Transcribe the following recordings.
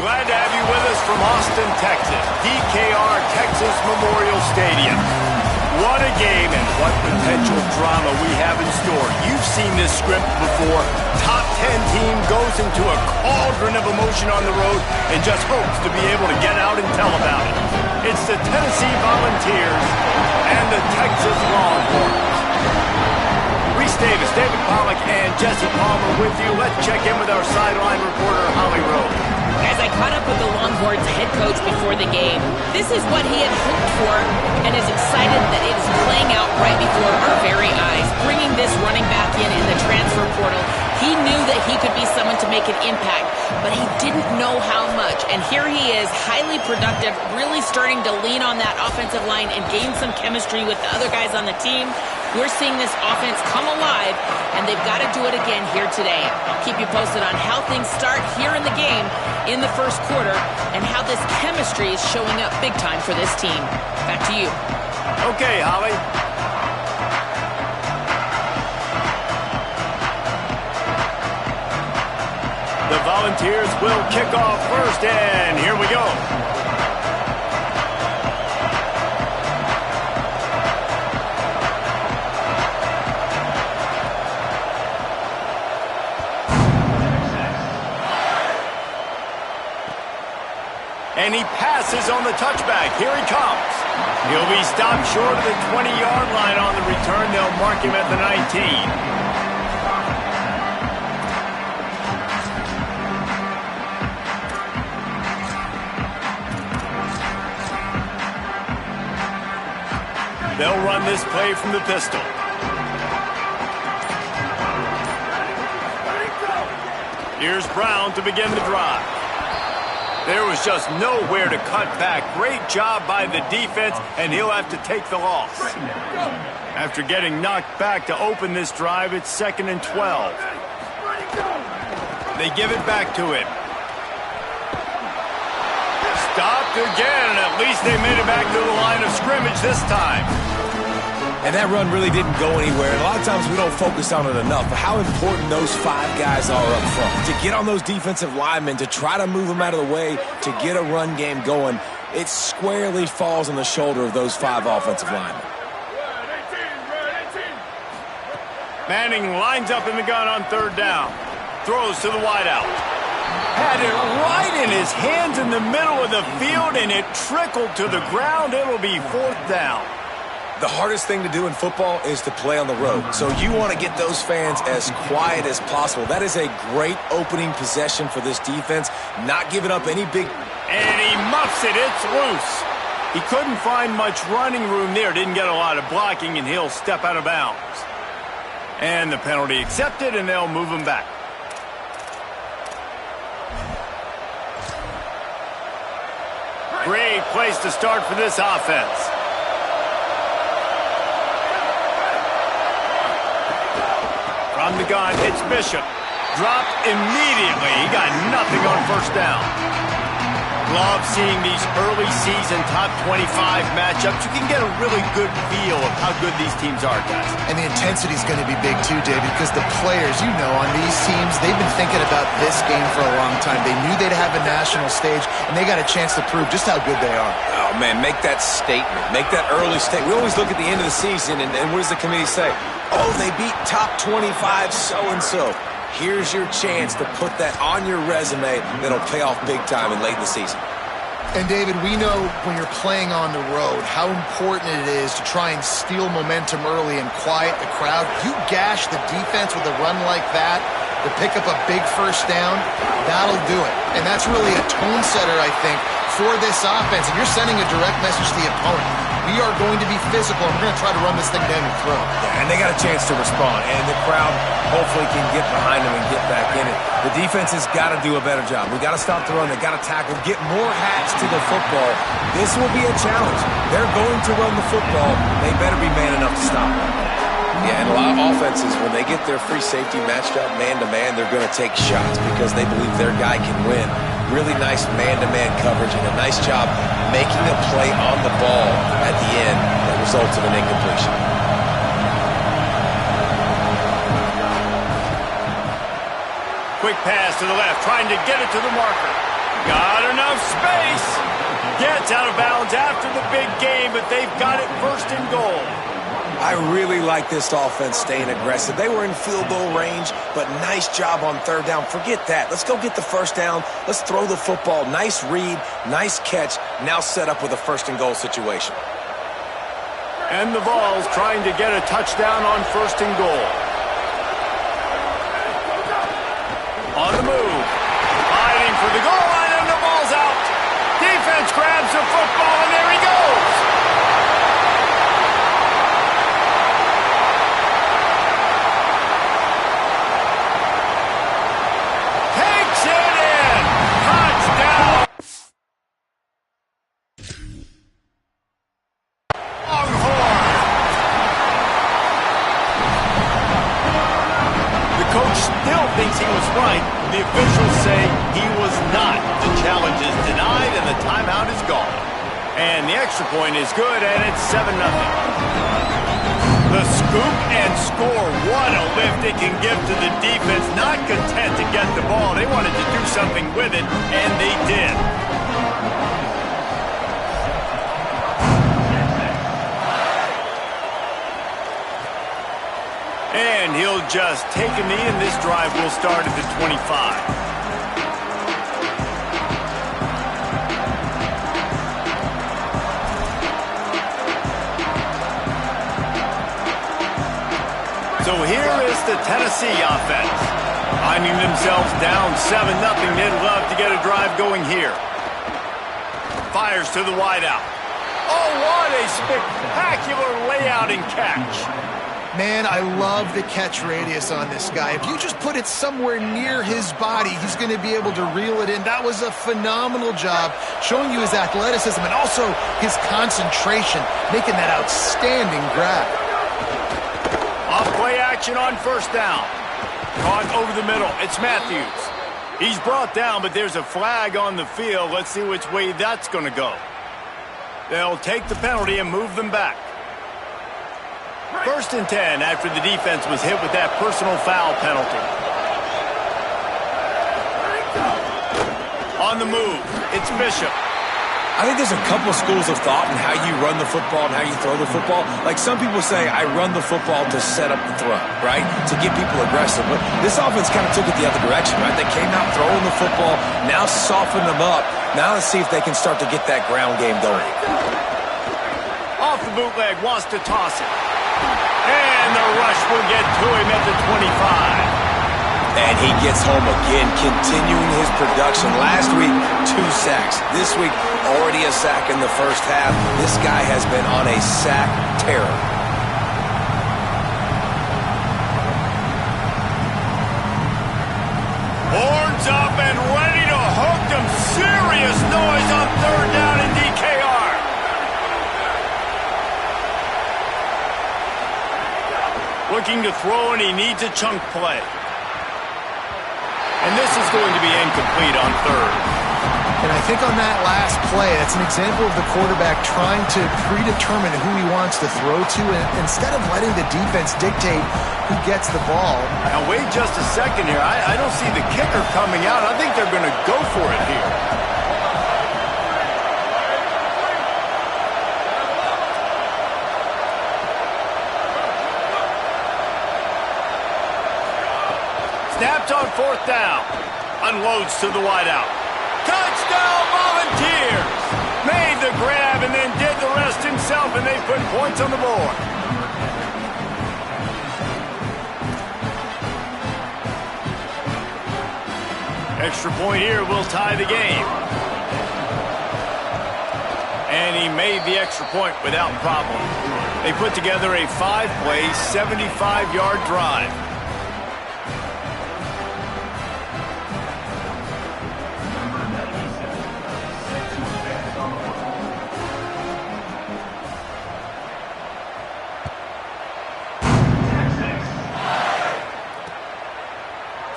Glad to have you with us from Austin, Texas, DKR Texas Memorial Stadium. What a game and what potential drama we have in store. You've seen this script before. Top 10 team goes into a cauldron of emotion on the road and just hopes to be able to get out and tell about it. It's the Tennessee Volunteers and the Texas Longhorns. Reese Davis, David Pollack, and Jesse Palmer with you. Let's check in with our sideline reporter, Holly Rowe. As I caught up with the Longhorns head coach before the game, this is what he had hoped for and is excited that it is playing out right before our very eyes. Bringing this running back in the transfer portal, he knew that he could be someone to make an impact, but he didn't know how much. And here he is, highly productive, really starting to lean on that offensive line and gain some chemistry with the other guys on the team. We're seeing this offense come alive, and they've got to do it again here today. I'll keep you posted on how things start here in the game in the first quarter and how this chemistry is showing up big time for this team. Back to you. Okay, Holly. The Volunteers will kick off first, and here we go. And he passes on the touchback. Here he comes. He'll be stopped short of the 20-yard line on the return. They'll mark him at the 19. They'll run this play from the pistol. Here's Brown to begin the drive. There was just nowhere to cut back. Great job by the defense, and he'll have to take the loss. After getting knocked back to open this drive, it's 2nd and 12. They give it back to him. Stopped again, and at least they made it back to the line of scrimmage this time. And that run really didn't go anywhere. And a lot of times we don't focus on it enough, but how important those 5 guys are up front. To get on those defensive linemen, to try to move them out of the way, to get a run game going, it squarely falls on the shoulder of those 5 offensive linemen. Manning lines up in the gun on 3rd down. Throws to the wideout. Had it right in his hands in the middle of the field, and it trickled to the ground. It'll be 4th down. The hardest thing to do in football is to play on the road. So you want to get those fans as quiet as possible. That is a great opening possession for this defense. Not giving up any big... And he muffs it. It's loose. He couldn't find much running room there. Didn't get a lot of blocking, and he'll step out of bounds. And the penalty accepted, and they'll move him back. Great place to start for this offense. From the gun, it's Bishop. Dropped immediately. He got nothing on 1st down. Love seeing these early season top 25 matchups. You can get a really good feel of how good these teams are, guys. And the intensity is going to be big too, David, because the players, you know, on these teams, they've been thinking about this game for a long time. They knew they'd have a national stage, and they got a chance to prove just how good they are. Oh, man, make that statement. Make that early statement. We always look at the end of the season, and what does the committee say? Oh, they beat top 25 so-and-so. Here's your chance to put that on your resume that'll pay off big time in late in the season. And, David, we know when you're playing on the road how important it is to try and steal momentum early and quiet the crowd. You gash the defense with a run like that to pick up a big 1st down, that'll do it. And that's really a tone setter, I think, for this offense. And you're sending a direct message to the opponent. We are going to be physical, and we're going to try to run this thing down your throat. Yeah, and they got a chance to respond, and the crowd hopefully can get behind them and get back in it. The defense has got to do a better job. We got to stop the run. They got to tackle, get more hats to the football. This will be a challenge. They're going to run the football. They better be man enough to stop it. Yeah, and a lot of offenses, when they get their free safety matched up man-to-man, they're going to take shots because they believe their guy can win. Really nice man-to-man coverage and a nice job making a play on the ball at the end that results in an incompletion. Quick pass to the left, trying to get it to the marker. Got space. Gets out of bounds after the big game, but they've got it first and goal. I really like this offense staying aggressive. They were in field goal range, but nice job on third down. Forget that. Let's go get the first down. Let's throw the football. Nice read, nice catch. Now set up with a first and goal situation. And the Vols trying to get a touchdown on first and goal. On the move. Fighting for the goal line, and the ball's out. Defense grabs the football, and there he goes. Takes it in. Touchdown. Longhorn. The coach still thinks he was right. The officials say he was not. The challenge is denied, and the timeout is gone. And the extra point is good, and it's 7-0. The scoop and score. What a lift it can give to the defense. Not content to get the ball. They wanted to do something with it, and they did. And he'll just take a knee, and this drive will start at the 25. So here is the Tennessee offense. Finding themselves down 7-0, they'd love to get a drive going here. Fires to the wideout. Oh, what a spectacular layout and catch. Man, I love the catch radius on this guy. If you just put it somewhere near his body, he's going to be able to reel it in. That was a phenomenal job, showing you his athleticism and also his concentration, making that outstanding grab. Off-play action on first down. Caught over the middle. It's Matthews. He's brought down, but there's a flag on the field. Let's see which way that's going to go. They'll take the penalty and move them back. First and 10 after the defense was hit with that personal foul penalty. On the move, it's Bishop. I think there's a couple schools of thought in how you run the football and how you throw the football. Like some people say, I run the football to set up the throw, right? To get people aggressive. But this offense kind of took it the other direction, right? They came out throwing the football, now soften them up. Now let's see if they can start to get that ground game going. Off the bootleg, wants to toss it. And the rush will get to him at the 25. And he gets home again, continuing his production. Last week, 2 sacks. This week, already a sack in the first half. This guy has been on a sack terror. Horns up and ready to hook them. Serious noise on third down in DKR. Looking to throw, and he needs a chunk play. And this is going to be incomplete on third. And I think on that last play, that's an example of the quarterback trying to predetermine who he wants to throw to, and instead of letting the defense dictate who gets the ball. Now, wait just a second here. I don't see the kicker coming out. I think they're going to go for it here. Snapped on fourth down. Unloads to the wideout. Touchdown Volunteers! Made the grab and then did the rest himself, and they put points on the board. Extra point here will tie the game. And he made the extra point without problem. They put together a 5-play, 75-yard drive.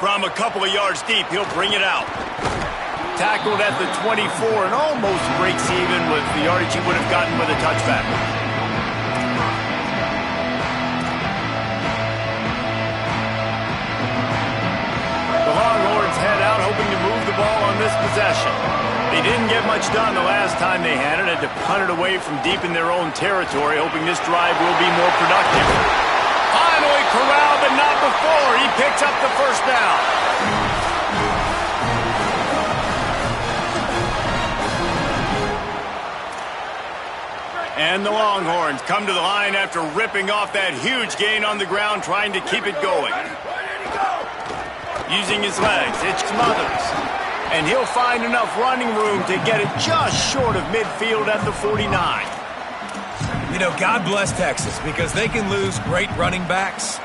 From a couple of yards deep, he'll bring it out. Tackled at the 24 and almost breaks even with the yardage he would have gotten with a touchback. The Longhorns head out, hoping to move the ball on this possession. They didn't get much done the last time they had it. Had to punt it away from deep in their own territory, hoping this drive will be more productive. Finally corralled, but not before. He picks up the first down. And the Longhorns come to the line after ripping off that huge gain on the ground, trying to keep it going. Using his legs, it's Smothers. And he'll find enough running room to get it just short of midfield at the 49. You know, God bless Texas, because they can lose great running backs,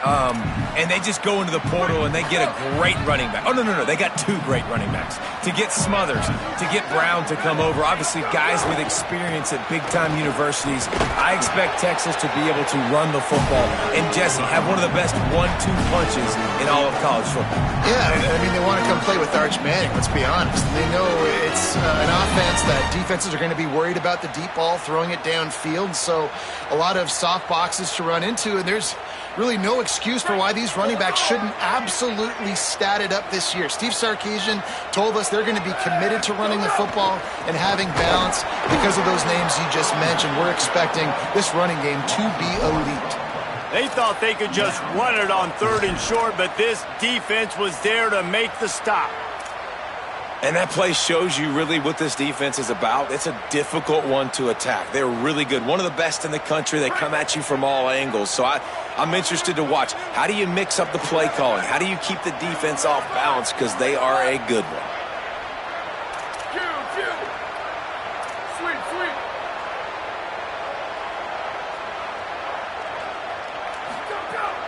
and they just go into the portal and they get a great running back. Oh, no, they got two great running backs. To get Smothers, to get Brown to come over, obviously guys with experience at big-time universities. I expect Texas to be able to run the football and, Jesse, have one of the best 1-2 punches in all of college football. Yeah, I mean, they want to come play with Arch Manning, let's be honest. They know it's an offense that defenses are going to be worried about the deep ball, throwing it downfield, so a lot of soft boxes to run into, and there's really no excuse for why these running backs shouldn't absolutely stat it up this year. Steve Sarkisian told us they're going to be committed to running the football and having balance because of those names you just mentioned. We're expecting this running game to be elite. They thought they could just run it on 3rd and short, but this defense was there to make the stop. And that play shows you really what this defense is about. It's a difficult one to attack. They're really good. One of the best in the country. They come at you from all angles. So I'm interested to watch. How do you mix up the play calling? How do you keep the defense off balance? Because they are a good one.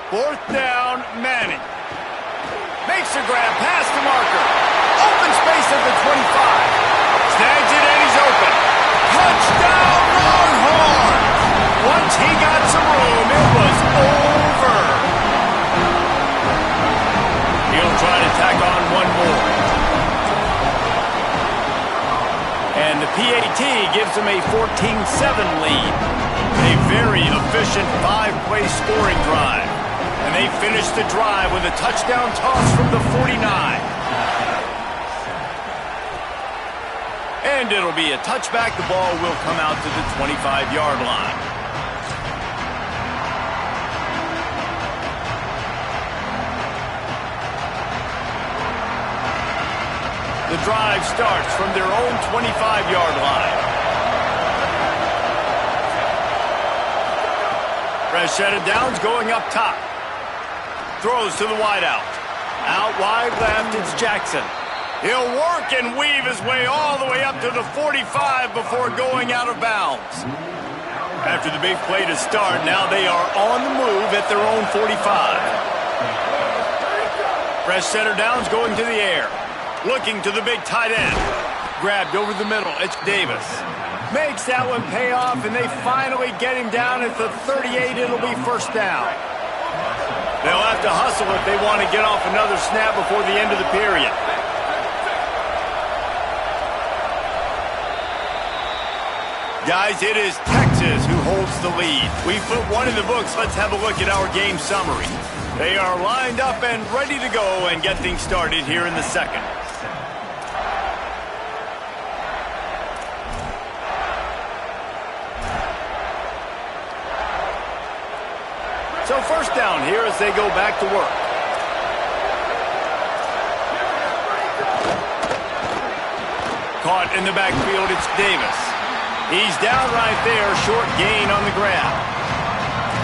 Fourth down, Manning. Makes a grab past the marker. Open space at the 25. Snags it and he's open. Touchdown, Longhorns! Once he got some room, it was over. He'll try to tack on one more. And the PAT gives him a 14-7 lead. A very efficient 5-play scoring drive. And they finish the drive with a touchdown toss from the 49. And it'll be a touchback. The ball will come out to the 25-yard line. The drive starts from their own 25-yard line. Freshetta Downs going up top. Throws to the wideout. Out wide left, it's Jackson. He'll work and weave his way all the way up to the 45 before going out of bounds. After the big play to start, now they are on the move at their own 45. Freshetta Downs going to the air. Looking to the big tight end. Grabbed over the middle, it's Davis. Makes that one pay off, and they finally get him down at the 38. It'll be first down. They'll have to hustle if they want to get off another snap before the end of the period. Guys, it is Texas who holds the lead. We put one in the books. Let's have a look at our game summary. They are lined up and ready to go and get things started here in the second. So first down here as they go back to work. Caught in the backfield, it's Davis. He's down right there, short gain on the grab.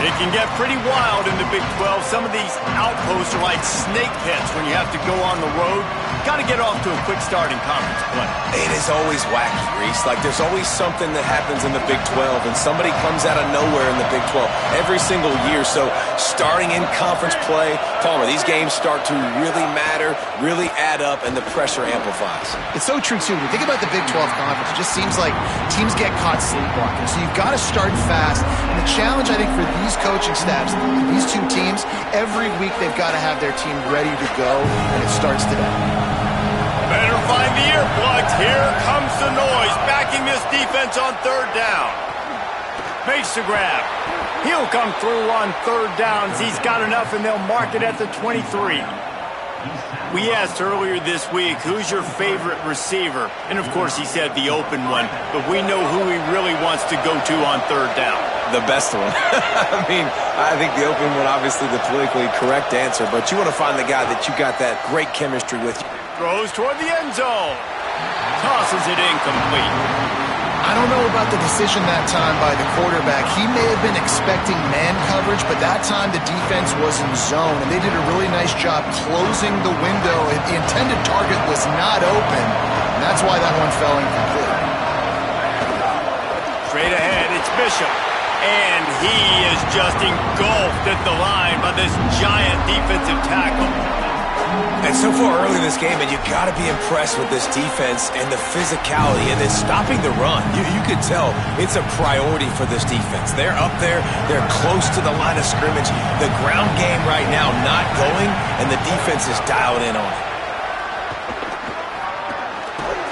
It can get pretty wild in the Big 12. Some of these outposts are like snake pits when you have to go on the road. Got to get off to a quick start in conference play. It is always wacky, Reese. Like, there's always something that happens in the Big 12, and somebody comes out of nowhere in the Big 12 every single year. So starting in conference play, Palmer, these games start to really matter, really add up, and the pressure amplifies. It's so true, too. When you think about the Big 12 conference, it just seems like teams get caught sleepwalking. So you've got to start fast. And the challenge, I think, for these coaching staffs, these two teams, every week they've got to have their team ready to go, and it starts today. Better find the earplugs. Here comes the noise, backing this defense on third down. Makes the grab. He'll come through on third downs. He's got enough, and they'll mark it at the 23. We asked earlier this week, who's your favorite receiver? And, of course, he said the open one. But we know who he really wants to go to on third down. The best one. I mean, I think the open one, obviously the politically correct answer. But you want to find the guy that you got that great chemistry with. Throws toward the end zone. Tosses it incomplete. I don't know about the decision that time by the quarterback. He may have been expecting man coverage, but that time the defense was in zone, and they did a really nice job closing the window. The intended target was not open, and that's why that one fell incomplete. Straight ahead, it's Bishop. And he is just engulfed at the line by this giant defensive tackle. And so far early in this game, and you got to be impressed with this defense and the physicality and then stopping the run. You can tell it's a priority for this defense. They're up there. They're close to the line of scrimmage. The ground game right now not going, and the defense is dialed in on it.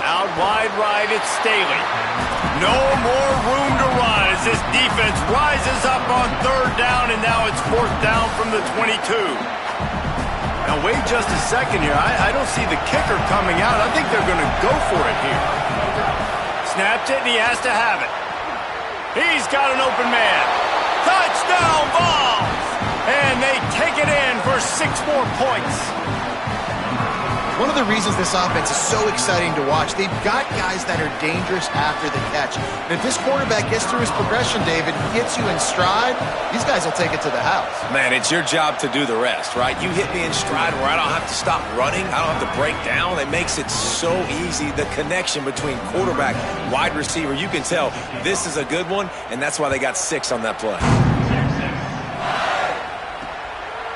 Out wide right, it's Staley. No more room to run as this defense rises up on third down, and now it's fourth down from the 22. Now, wait just a second here. I don't see the kicker coming out. I think they're going to go for it here. Snaps it, and he has to have it. He's got an open man. Touchdown Vols! And they take it in for 6 more points. One of the reasons this offense is so exciting to watch, they've got guys that are dangerous after the catch. And if this quarterback gets through his progression, David, gets you in stride, these guys will take it to the house. Man, it's your job to do the rest, right? You hit me in stride where I don't have to stop running. I don't have to break down. It makes it so easy. The connection between quarterback, wide receiver, you can tell this is a good one, and that's why they got 6 on that play.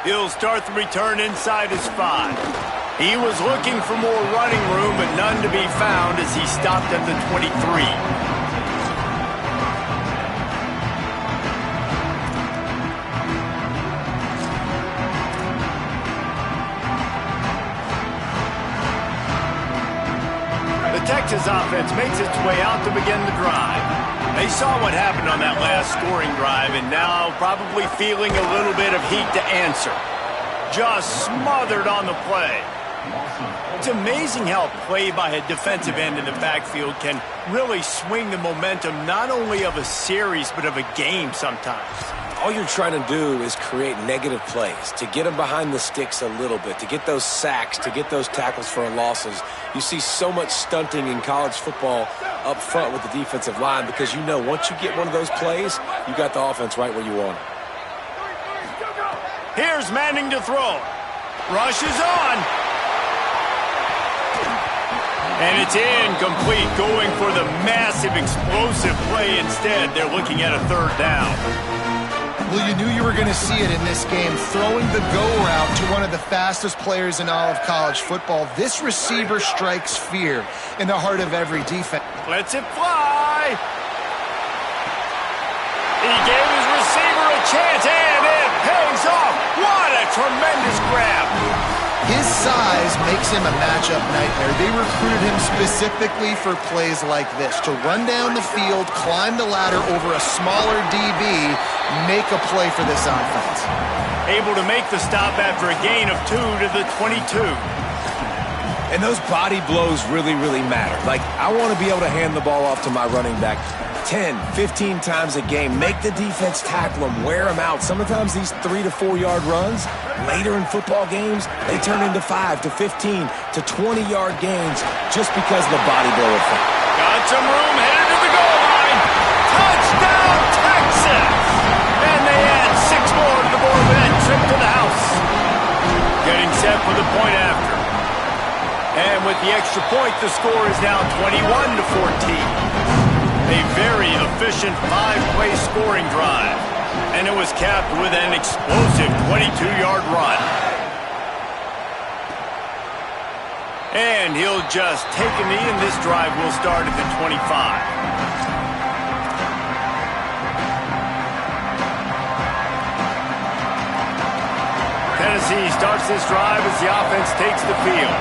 He'll start the return inside his 5. He was looking for more running room, but none to be found as he stopped at the 23. The Texas offense makes its way out to begin the drive. They saw what happened on that last scoring drive, and now probably feeling a little bit of heat to answer. Just smothered on the play. It's amazing how a play by a defensive end in the backfield can really swing the momentum not only of a series but of a game sometimes. All you're trying to do is create negative plays, to get them behind the sticks a little bit, to get those sacks, to get those tackles for losses. You see so much stunting in college football up front with the defensive line because you know once you get one of those plays, you got the offense right where you want it. Here's Manning to throw. Rushes on. And it's incomplete, going for the massive explosive play instead. They're looking at a third down. Well, you knew you were going to see it in this game, throwing the go route to one of the fastest players in all of college football. This receiver strikes fear in the heart of every defense. Lets it fly. He gave his receiver a chance, and it pays off. What a tremendous grab. His size makes him a matchup nightmare. They recruited him specifically for plays like this, to run down the field, climb the ladder over a smaller DB, make a play for this offense. Able to make the stop after a gain of 2 to the 22. And those body blows really, really matter. Like, I want to be able to hand the ball off to my running back 10, 15 times a game. Make the defense tackle them, wear them out. Sometimes these 3 to 4 yard runs, later in football games, they turn into 5 to 15 to 20 yard gains just because of the body blow effect. Got some room, headed to the goal line. Touchdown, Texas! And they add 6 more to the board with that trip to the house. Getting set for the point after. And with the extra point, the score is now 21 to 14. A very efficient 5-play scoring drive. And it was capped with an explosive 22-yard run. And he'll just take a knee, and this drive will start at the 25. Tennessee starts this drive as the offense takes the field.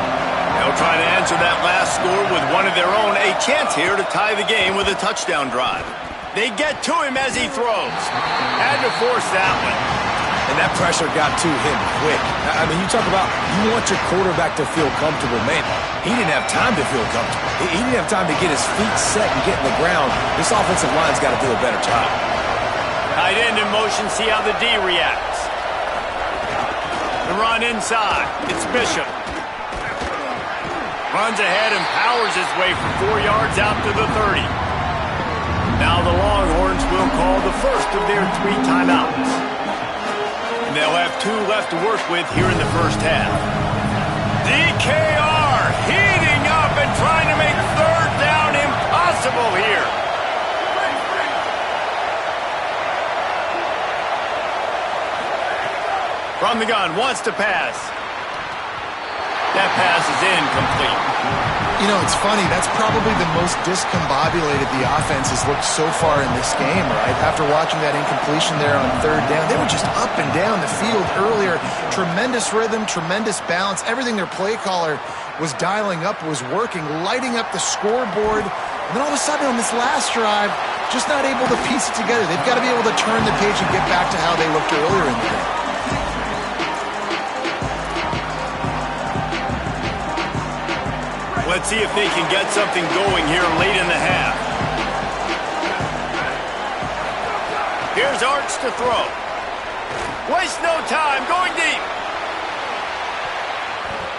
They'll try to answer that last score with one of their own. A chance here to tie the game with a touchdown drive. They get to him as he throws. Had to force that one. And And that pressure got to him quick. I mean, you talk about you want your quarterback to feel comfortable. Man, he didn't have time to feel comfortable. He didn't have time to get his feet set and get in the ground. This offensive line's got to do a better job. Tight end in motion, see how the D reacts. The run inside. It's Bishop. Runs ahead and powers his way for 4 yards out to the 30. Now the Longhorns will call the first of their 3 timeouts. And they'll have 2 left to work with here in the first half. DKR heating up and trying to make third down impossible here. From the gun, wants to pass. That pass is incomplete. You know, it's funny. That's probably the most discombobulated the offense has looked so far in this game, right? After watching that incompletion there on third down, they were just up and down the field earlier. Tremendous rhythm, tremendous balance. Everything their play caller was dialing up was working, lighting up the scoreboard. And then all of a sudden on this last drive, just not able to piece it together. They've got to be able to turn the page and get back to how they looked earlier in the game. Let's see if they can get something going here late in the half. Here's Arch to throw. Waste no time, going deep.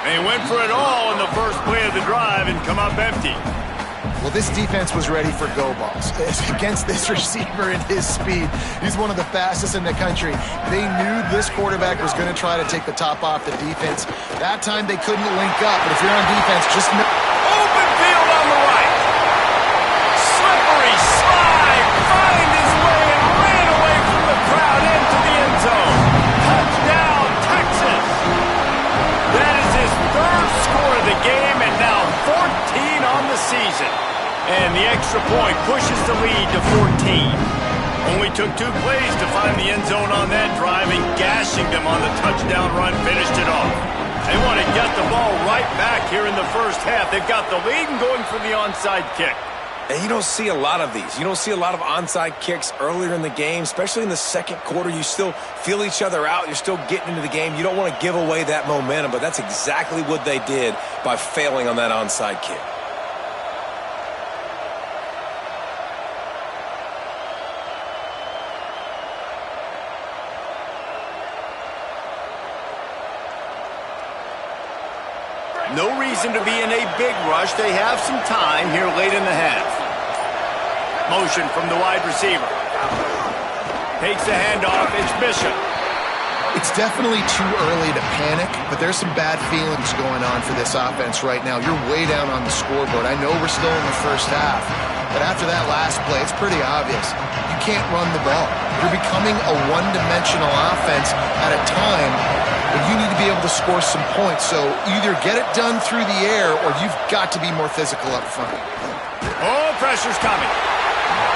They went for it all in the first play of the drive and come up empty. Well, this defense was ready for go balls. Against this receiver and his speed, he's one of the fastest in the country. They knew this quarterback was going to try to take the top off the defense. That time they couldn't link up, but if you're on defense, just know. Open field on the right. Slippery slide, find his way and ran away from the crowd into the end zone. Touchdown, Texas. That is his 3rd score of the game and now 14 on the season. And the extra point pushes the lead to 14. Only took 2 plays to find the end zone on that drive, and gashing them on the touchdown run finished it off. They want to get the ball right back here in the first half. They've got the lead and going for the onside kick. And you don't see a lot of these. You don't see a lot of onside kicks earlier in the game, especially in the second quarter. You still feel each other out. You're still getting into the game. You don't want to give away that momentum, but that's exactly what they did by failing on that onside kick. No reason to be in a big rush. They have some time here late in the half. Motion from the wide receiver. Takes the handoff. It's Bishop. It's definitely too early to panic, but there's some bad feelings going on for this offense right now. You're way down on the scoreboard. I know we're still in the first half, but after that last play, it's pretty obvious. You can't run the ball. You're becoming a one-dimensional offense at a time when you need to be able to score some points. So either get it done through the air or you've got to be more physical up front. Oh, pressure's coming.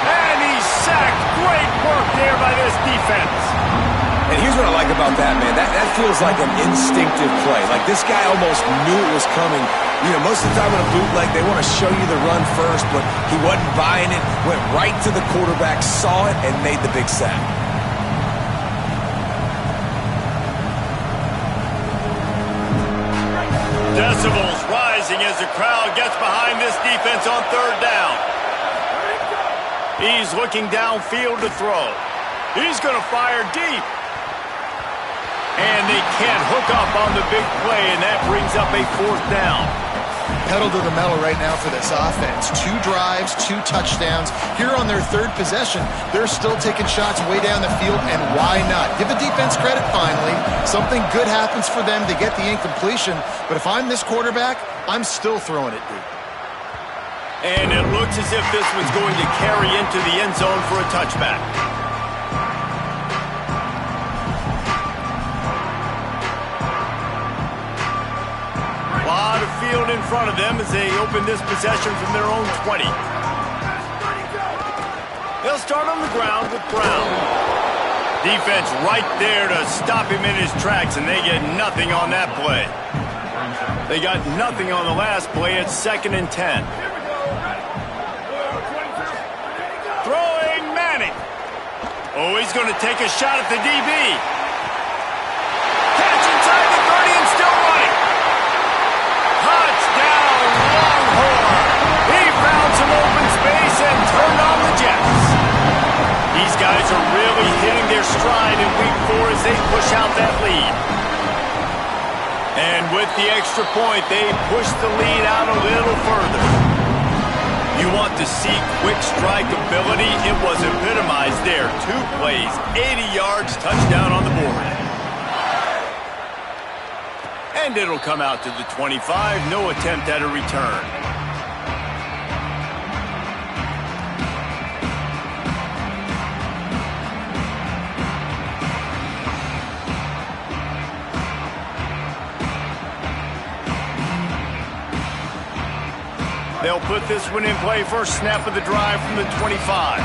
And he's sacked. Great work there by this defense. And here's what I like about that, man. That feels like an instinctive play. Like this guy almost knew it was coming. You know, most of the time in a bootleg, they want to show you the run first, but he wasn't buying it. Went right to the quarterback, saw it, and made the big sack. Decibels rising as the crowd gets behind this defense on third down. He's looking downfield to throw. He's going to fire deep. And they can't hook up on the big play, and that brings up a 4th down. Pedal to the metal right now for this offense. 2 drives, 2 touchdowns. Here on their 3rd possession, they're still taking shots way down the field, and why not? Give the defense credit finally. Something good happens for them to get the incompletion, but if I'm this quarterback, I'm still throwing it deep. And it looks as if this one's going to carry into the end zone for a touchback. Field in front of them as they open this possession from their own 20. They'll start on the ground with Brown. Defense right there to stop him in his tracks, and they get nothing on that play. They got nothing on the last play. It's 2nd and 10. Throwing Manning. Oh, he's going to take a shot at the DB. with the extra point, they push the lead out a little further. You want to see quick strike ability? It was epitomized there. 2 plays, 80 yards, touchdown on the board. And it'll come out to the 25. No attempt at a return. They'll put this one in play. First snap of the drive from the 25.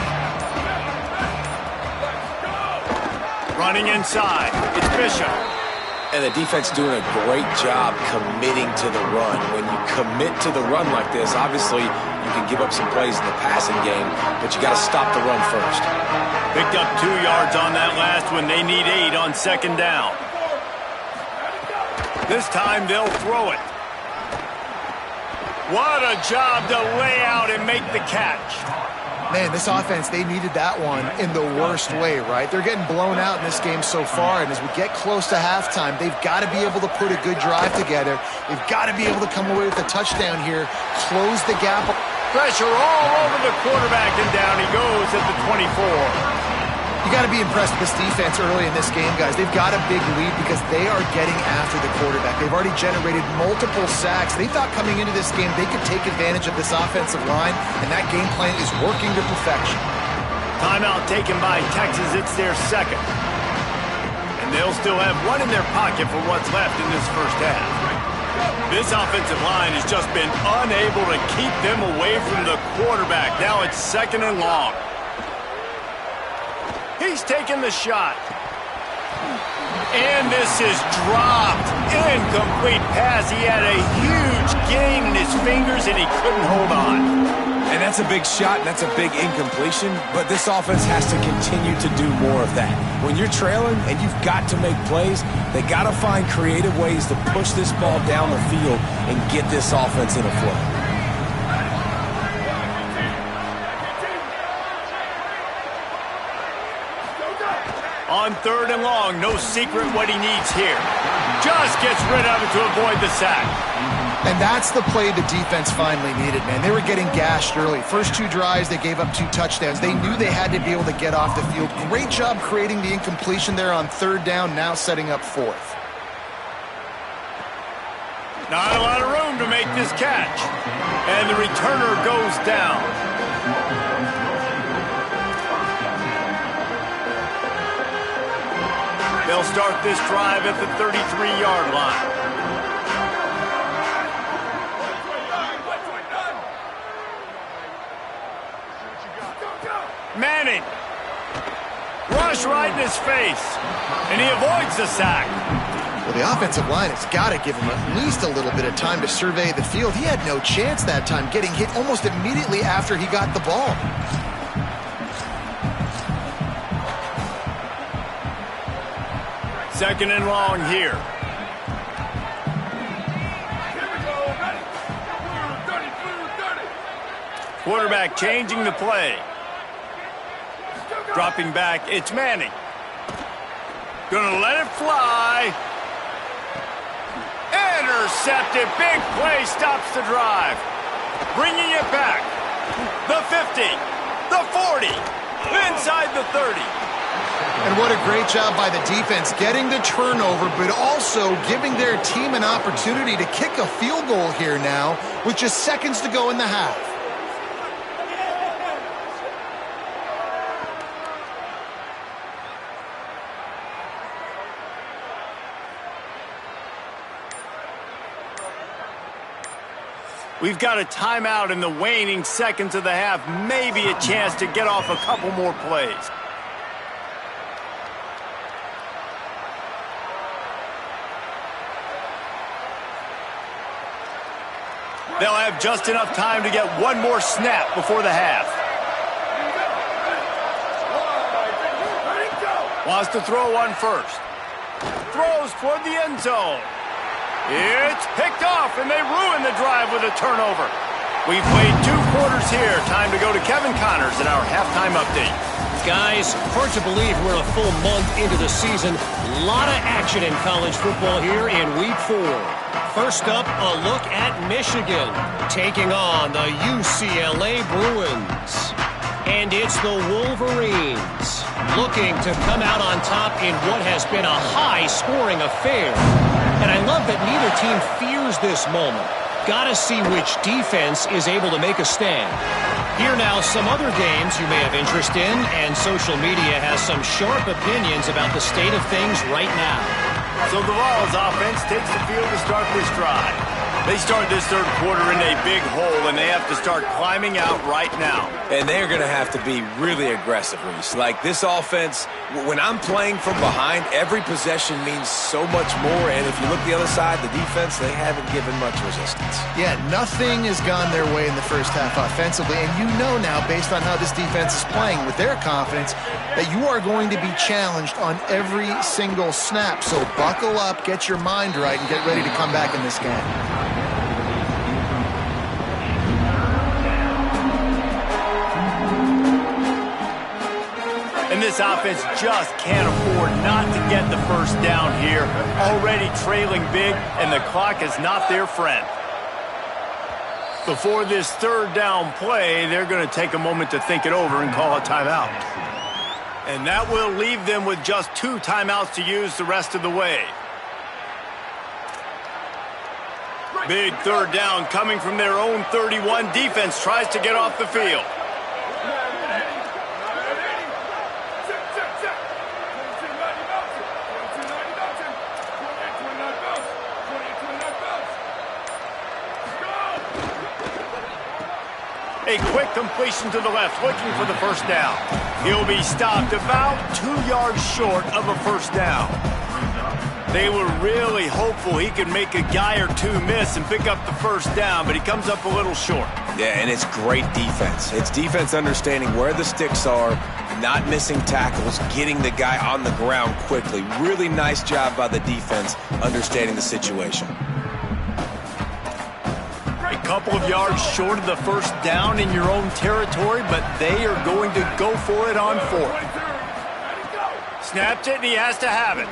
Running inside. It's Bishop. And the defense doing a great job committing to the run. When you commit to the run like this, obviously you can give up some plays in the passing game, but you got to stop the run first. Picked up 2 yards on that last one. They need 8 on second down. This time they'll throw it. What a job to lay out and make the catch. Man, this offense, they needed that one in the worst way, right? They're getting blown out in this game so far, and as we get close to halftime, they've got to be able to put a good drive together. They've got to be able to come away with a touchdown here, close the gap. Pressure all over the quarterback, and down he goes at the 24. You got to be impressed with this defense early in this game, guys. They've got a big lead because they are getting after the quarterback. They've already generated multiple sacks. They thought coming into this game they could take advantage of this offensive line, and that game plan is working to perfection. Timeout taken by Texas. It's their second. And they'll still have one in their pocket for what's left in this first half. This offensive line has just been unable to keep them away from the quarterback. Now it's second and long. He's taking the shot. And this is dropped. Incomplete pass. He had a huge gain in his fingers, and he couldn't hold on. And that's a big shot, and that's a big incompletion, but this offense has to continue to do more of that. When you're trailing and you've got to make plays, they got to find creative ways to push this ball down the field and get this offense in a flow. On third and long, no secret what he needs here. Just gets rid of it to avoid the sack. And that's the play the defense finally needed, man. They were getting gashed early. First 2 drives, they gave up 2 touchdowns. They knew they had to be able to get off the field. Great job creating the incompletion there on third down, now setting up fourth. Not a lot of room to make this catch. And the returner goes down. They'll start this drive at the 33-yard line. Manning. Rush right in his face. And he avoids the sack. Well, the offensive line has got to give him at least a little bit of time to survey the field. He had no chance that time, getting hit almost immediately after he got the ball. Second and long here. Quarterback changing the play. Dropping back, it's Manning. Gonna let it fly. Intercepted, big play, stops the drive. Bringing it back. The 50, the 40, inside the 30. And what a great job by the defense getting the turnover, but also giving their team an opportunity to kick a field goal here now with just seconds to go in the half. We've got a timeout in the waning seconds of the half. Maybe a chance to get off a couple more plays. They'll have just enough time to get one more snap before the half. Wants to throw one first. Throws toward the end zone. It's picked off, and they ruin the drive with a turnover. We've played 2 quarters here. Time to go to Kevin Connors in our halftime update. Guys, hard to believe we're a full month into the season. A lot of action in college football here in Week 4. First up, a look at Michigan, taking on the UCLA Bruins. And it's the Wolverines, looking to come out on top in what has been a high-scoring affair. And I love that neither team fears this moment. Gotta see which defense is able to make a stand. Here now, some other games you may have interest in, and social media has some sharp opinions about the state of things right now. So the Vols offense takes the field to start this drive. They start this third quarter in a big hole, and they have to start climbing out right now. And they're going to have to be really aggressive, Reese. Like, this offense, when I'm playing from behind, every possession means so much more. And if you look the other side, the defense, they haven't given much resistance. Yeah, nothing has gone their way in the first half offensively. And you know now, based on how this defense is playing with their confidence, that you are going to be challenged on every single snap. So buckle up, get your mind right, and get ready to come back in this game. And this offense just can't afford not to get the first down here. Already trailing big, and the clock is not their friend. Before this third down play, they're going to take a moment to think it over and call a timeout. And that will leave them with just 2 timeouts to use the rest of the way. Big third down coming from their own 31. Defense tries to get off the field. A quick completion to the left, looking for the first down. He'll be stopped about 2 yards short of a first down. They were really hopeful he could make a guy or two miss and pick up the first down, but he comes up a little short. Yeah, and it's great defense. It's defense understanding where the sticks are, not missing tackles, getting the guy on the ground quickly. Really nice job by the defense understanding the situation. A couple of yards short of the first down in your own territory, but they are going to go for it on 4th. Snapped it, and he has to have it.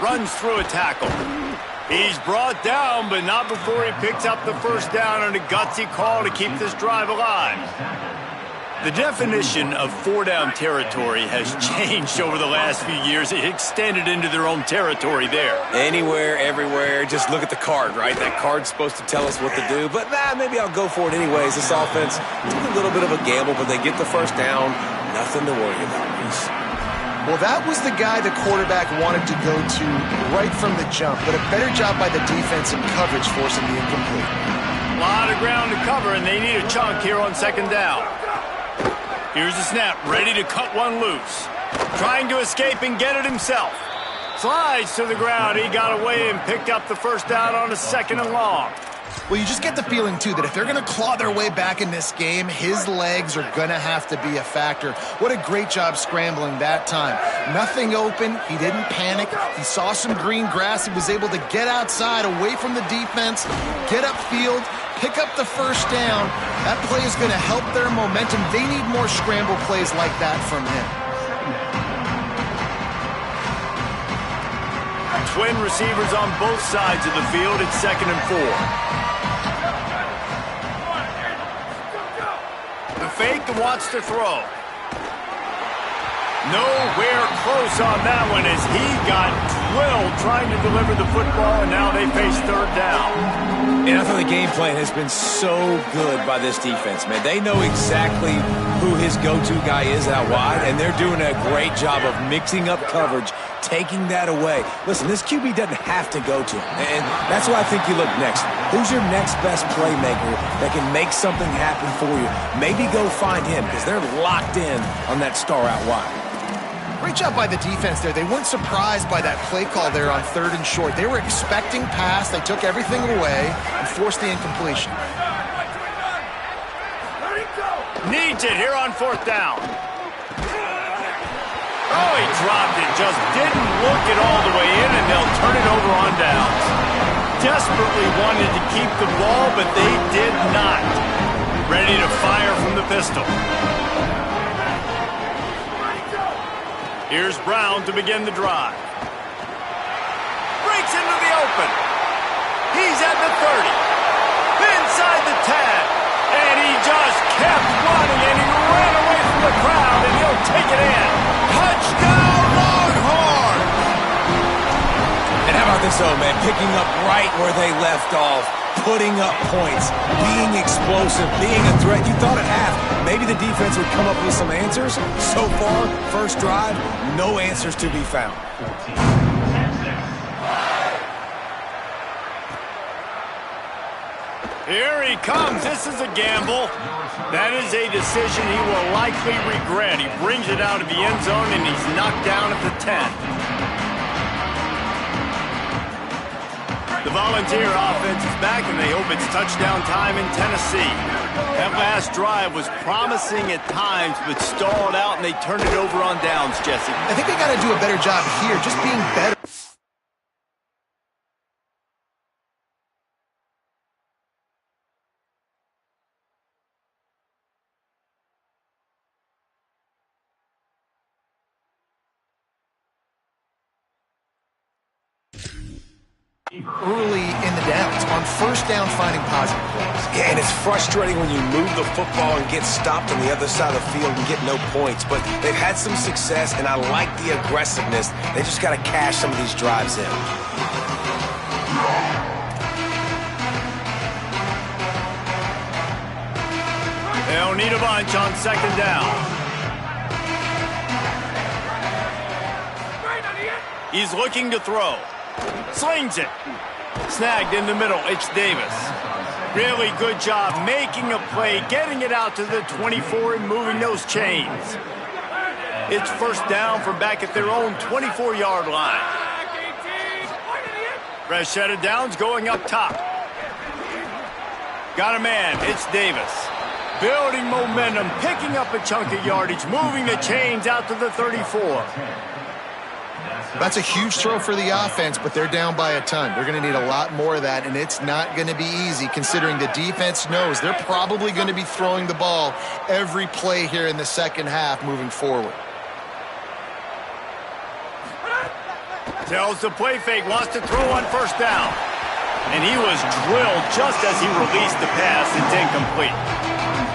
Runs through a tackle. He's brought down, but not before he picks up the first down on a gutsy call to keep this drive alive. The definition of 4-down territory has changed over the last few years. It extended into their own territory there. Anywhere, everywhere, just look at the card, right? That card's supposed to tell us what to do, but maybe I'll go for it anyways. This offense took a little bit of a gamble, but they get the first down. Nothing to worry about, Reese. Well, that was the guy the quarterback wanted to go to right from the jump, but a better job by the defense in coverage forcing the incomplete. A lot of ground to cover, and they need a chunk here on 2nd down. Here's the snap, ready to cut one loose. Trying to escape and get it himself. Slides to the ground. He got away and picked up the first down on a 2nd and long. Well, you just get the feeling, too, that if they're going to claw their way back in this game, his legs are going to have to be a factor. What a great job scrambling that time. Nothing open. He didn't panic. He saw some green grass. He was able to get outside, away from the defense, get upfield, pick up the first down. That play is going to help their momentum. They need more scramble plays like that from him. Twin receivers on both sides of the field. It's 2nd and 4. The fake wants to throw. Nowhere close on that one as he got drilled trying to deliver the football, and now they face 3rd down. And I thought the game plan has been so good by this defense, man. They know exactly who his go-to guy is out wide, and they're doing a great job of mixing up coverage, taking that away. Listen, this QB doesn't have to go to him, and that's why I think you look next. Who's your next best playmaker that can make something happen for you? Maybe go find him because they're locked in on that star out wide. Great job by the defense there. They weren't surprised by that play call there on 3rd and short. They were expecting pass. They took everything away and forced the incompletion. Needs it here on 4th down. Oh, he dropped it. Just didn't look it all the way in, and they'll turn it over on downs. Desperately wanted to keep the ball, but they did not. Ready to fire from the pistol. Here's Brown to begin the drive. Breaks into the open. He's at the 30. Inside the 10. And he just kept running, and he ran away from the crowd, and he'll take it in. Touchdown, Longhorn! And how about this, though, man? Picking up right where they left off, putting up points, being explosive, being a threat. You thought at half maybe the defense would come up with some answers. So far, first drive, no answers to be found. Here he comes. This is a gamble. That is a decision he will likely regret. He brings it out of the end zone, and he's knocked down at the 10. The Volunteer offense is back, and they hope it's touchdown time in Tennessee. That last drive was promising at times, but stalled out, and they turned it over on downs, Jesse. I think they got to do a better job here, just being better. Early in the downs, on first down, finding positive plays. Yeah, and it's frustrating when you move the football and get stopped on the other side of the field and get no points. But they've had some success, and I like the aggressiveness. They just got to cash some of these drives in. They'll need a bunch on second down. He's looking to throw. Slings it. Snagged in the middle. It's Davis. Really good job making a play, getting it out to the 24 and moving those chains. It's first down from back at their own 24-yard line. Fresh set of downs going up top. Got a man. It's Davis. Building momentum, picking up a chunk of yardage, moving the chains out to the 34. That's a huge throw for the offense, but they're down by a ton. They're going to need a lot more of that, and it's not going to be easy considering the defense knows they're probably going to be throwing the ball every play here in the second half moving forward. Tells the play fake, wants to throw on first down. And he was drilled just as he released the pass. It's incomplete.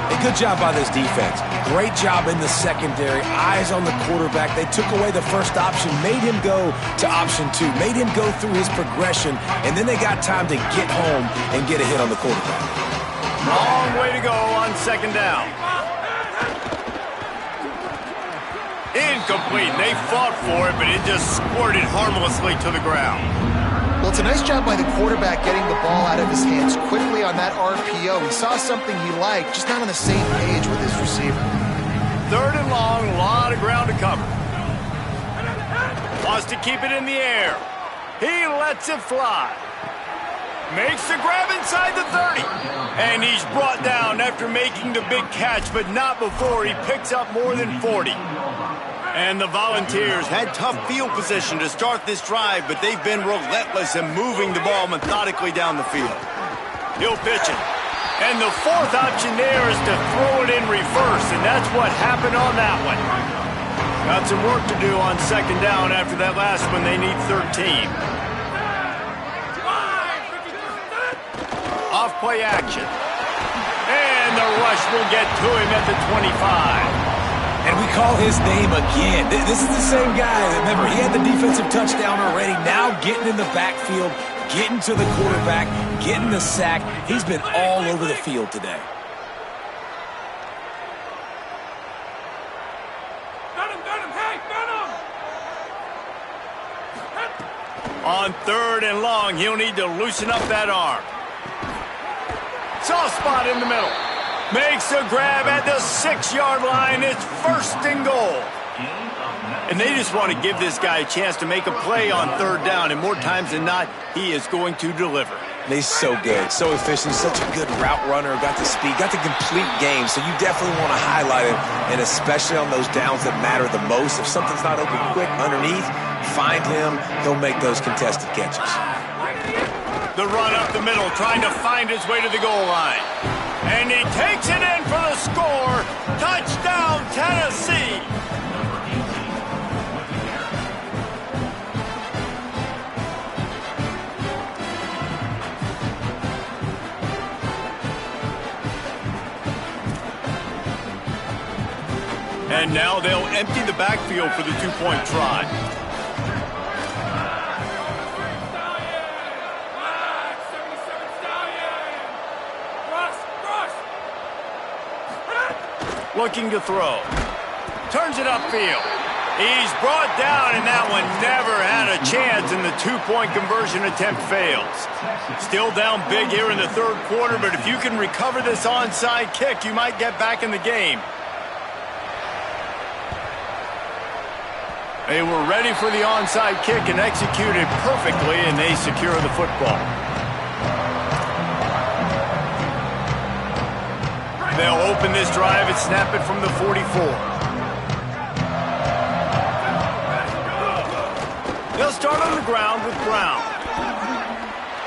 A good job by this defense. Great job in the secondary. Eyes on the quarterback. They took away the first option, made him go to option 2, made him go through his progression, and then they got time to get home and get a hit on the quarterback. Long way to go on second down. Incomplete. They fought for it, but it just squirted harmlessly to the ground. Well, it's a nice job by the quarterback getting the ball out of his hands quickly on that RPO. He saw something he liked, just not on the same page with his receiver. Third and long, a lot of ground to cover. Wants to keep it in the air. He lets it fly. Makes the grab inside the 30. And he's brought down after making the big catch, but not before he picks up more than 40. And the Volunteers had tough field position to start this drive, but they've been relentless in moving the ball methodically down the field. He'll pitch it. And the fourth option there is to throw it in reverse, and that's what happened on that one. Got some work to do on second down after that last one. They need 13. Off play action. And the rush will get to him at the 25. And we call his name again. This is the same guy. Remember, he had the defensive touchdown already. Now getting in the backfield, getting to the quarterback, getting the sack. He's been all over the field today. On third and long, he'll need to loosen up that arm. Soft spot in the middle. Makes a grab at the 6-yard line. It's first and goal. And they just want to give this guy a chance to make a play on third down. And more times than not, he is going to deliver. He's so good, so efficient, such a good route runner, got the speed, got the complete game. So you definitely want to highlight him, and especially on those downs that matter the most. If something's not open quick underneath, find him. He'll make those contested catches. The run up the middle, trying to find his way to the goal line. And he takes it in for the score. Touchdown, Tennessee. And now they'll empty the backfield for the two-point try. Looking to throw. Turns it upfield. He's brought down, and that one never had a chance, and the two-point conversion attempt fails. Still down big here in the third quarter, but if you can recover this onside kick, you might get back in the game. They were ready for the onside kick and executed perfectly, and they secure the football. They'll open this drive and snap it from the 44. They'll start on the ground with Brown.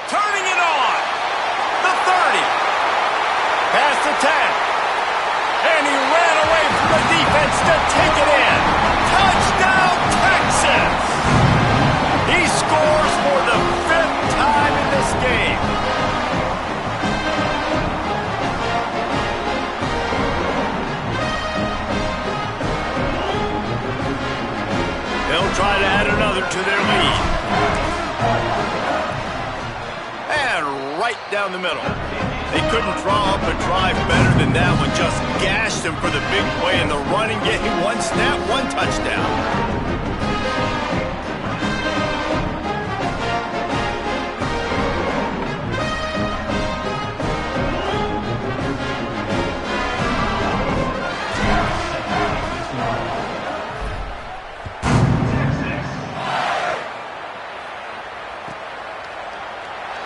Turning it on. The 30. Past the 10. And he ran away from the defense to take it in. Touchdown, Texas! He scores for the 5th time in this game. They'll try to add another to their lead. And right down the middle. They couldn't draw up a drive better than that one. Just gashed them for the big play in the running game. One snap, one touchdown.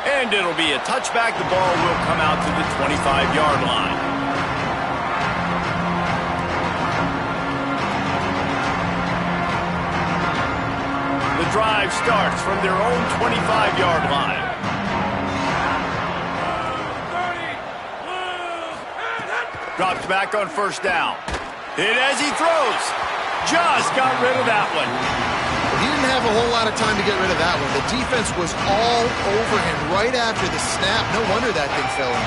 And it'll be a touchback. The ball will come out to the 25-yard line. The drive starts from their own 25-yard line. Drops back on first down. Hit as he throws. Just got rid of that one. He didn't have a whole lot of time to get rid of that one. The defense was all over him right after the snap. No wonder that thing fell in.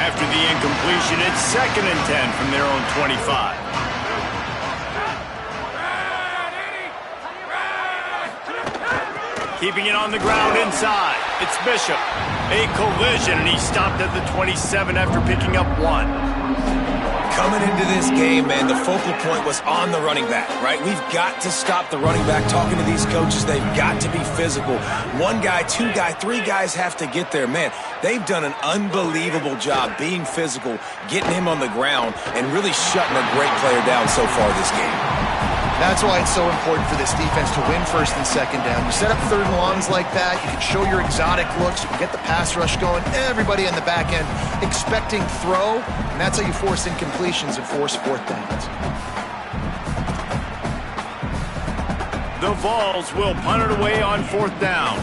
After the incompletion, it's 2nd and 10 from their own 25. Keeping it on the ground inside. It's Bishop. A collision, and he stopped at the 27 after picking up 1. Coming into this game, man, the focal point was on the running back, right? We've got to stop the running back. Talking to these coaches, they've got to be physical. One guy, two guy, three guys have to get there. Man, they've done an unbelievable job being physical, getting him on the ground, and really shutting a great player down so far this game. That's why it's so important for this defense to win 1st and 2nd down. You set up 3rd and longs like that, you can show your exotic looks, you can get the pass rush going, everybody on the back end expecting throw, and that's how you force incompletions and force 4th downs. The Vols will punt it away on 4th down.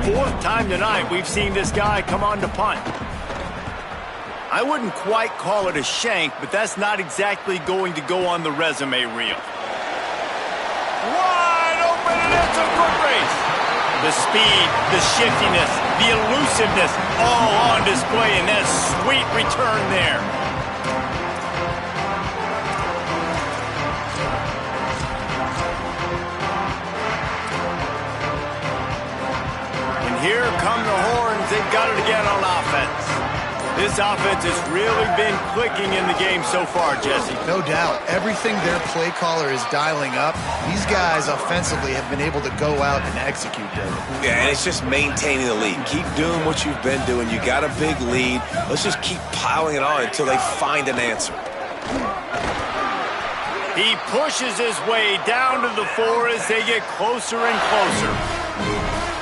4th time tonight we've seen this guy come on to punt. I wouldn't quite call it a shank, but that's not exactly going to go on the resume reel. Wide open, and it's a foot race. The speed, the shiftiness, the elusiveness, all on display in that sweet return there. And here come the horns. They've got it again on offense. This offense has really been clicking in the game so far, Jesse. No doubt. Everything their play caller is dialing up, these guys offensively have been able to go out and execute them. Yeah, and it's just maintaining the lead. Keep doing what you've been doing. You got a big lead. Let's just keep piling it on until they find an answer. He pushes his way down to the 4 as they get closer and closer.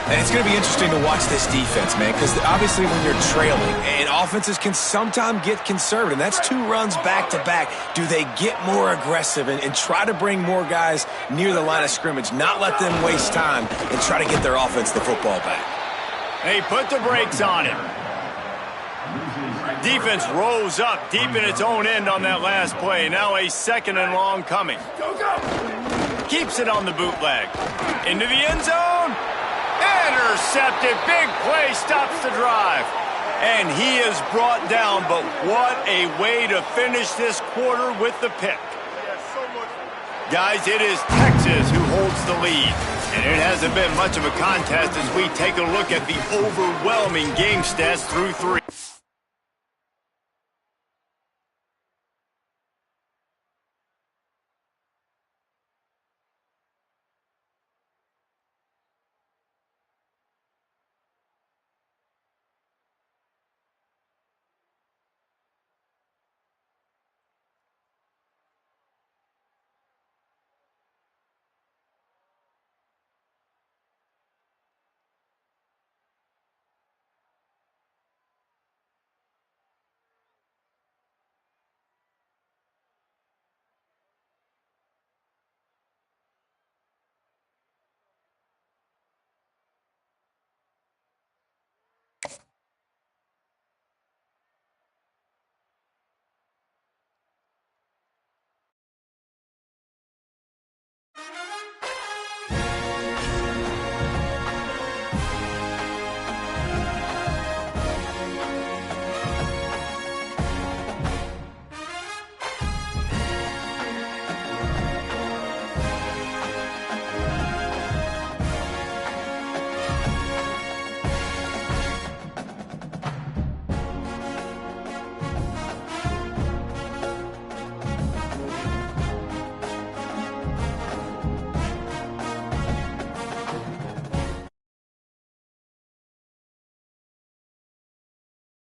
And it's going to be interesting to watch this defense, man, because obviously when you're trailing, and offenses can sometimes get conservative, and that's 2 runs back-to-back. Do they get more aggressive and try to bring more guys near the line of scrimmage, not let them waste time, and try to get their offense the football back? They put the brakes on him. Defense rose up deep in its own end on that last play. Now a 2nd and long coming. Keeps it on the bootleg. Into the end zone. Intercepted. Big play stops the drive. And he is brought down, but what a way to finish this quarter with the pick. Guys, it is Texas who holds the lead. And it hasn't been much of a contest as we take a look at the overwhelming game stats through 3.